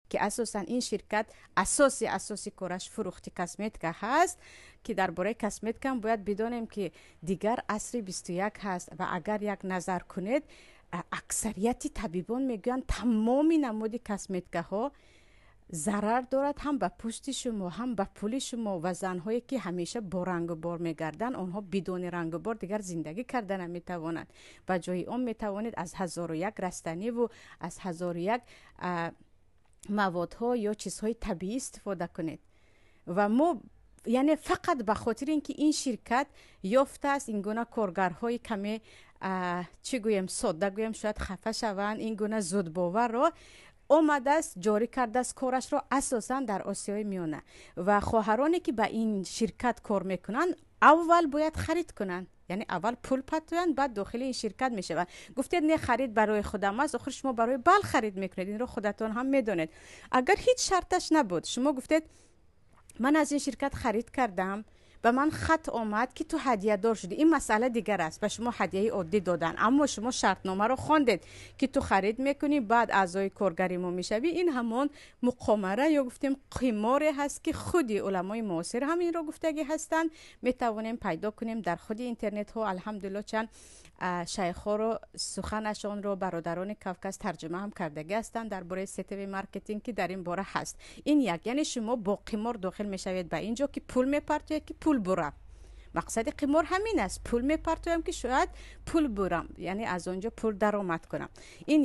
که اساسا این شرکت اساسی کارش فروخت کسمتیکا هست که درباره کسمتیکا باید بدانیم که دیگر عصر 21 هست و اگر یک نظر کنید اکثریت طبیبان میگن تمام نمود کسمتیکا ها ضرر دارد، هم به پوست شما هم به پول شما و زنهایی که همیشه با رنگ و بار میگردن اونها بدون رنگ و بار دیگر زندگی کردن نمیتوانند. به جای اون میتوانید از 1001 رستنی و از 1001 موادها یا چیزهای طبیعی استفاده کنید. و ما یعنی فقط به خاطر اینکه این شرکت یافته است این گونه کارگرهای کمی چی گویم ساده گویم شاید خفه شوند، این گونه زود باور رو آمده است جاری کرده است کارش را اساسا در آسیای میانه و خواهرانی که به این شرکت کار میکنن اول باید خرید کنن، یعنی اول پول پتوین بعد داخل این شرکت میشه. و گفتید نه خرید برای خودم است، آخر شما برای بل خرید میکنید، این رو خودتون هم میدونید. اگر هیچ شرطش نبود شما گفتید من از این شرکت خرید کردم به من خط آمد که تو هدیه دار شدی، این مسئله دیگر است، به شما هدیه عادی دادن اما شما شرطنامه رو خواندید که تو خرید میکنی بعد اعضای کارگری ما میشوی، این همون مقامره یا گفتیم قمار هست که خودی علمای معاصر همین رو گفتگی هستند. میتوانیم پیدا کنیم در خود اینترنت ها الحمدلله چند شیخ ها رو سخنشان رو برادران کافکس ترجمه هم کردگی هستند درباره سیستم مارکتینگ که در این باره هست. این یک یعنی شما با قمار داخل میشوید به اینجا که پول میپرتوید که پول برم. مقصد قمار همین است، پول میپرتویم که شاید پول برم، یعنی از اونجا پول درآمد کنم. این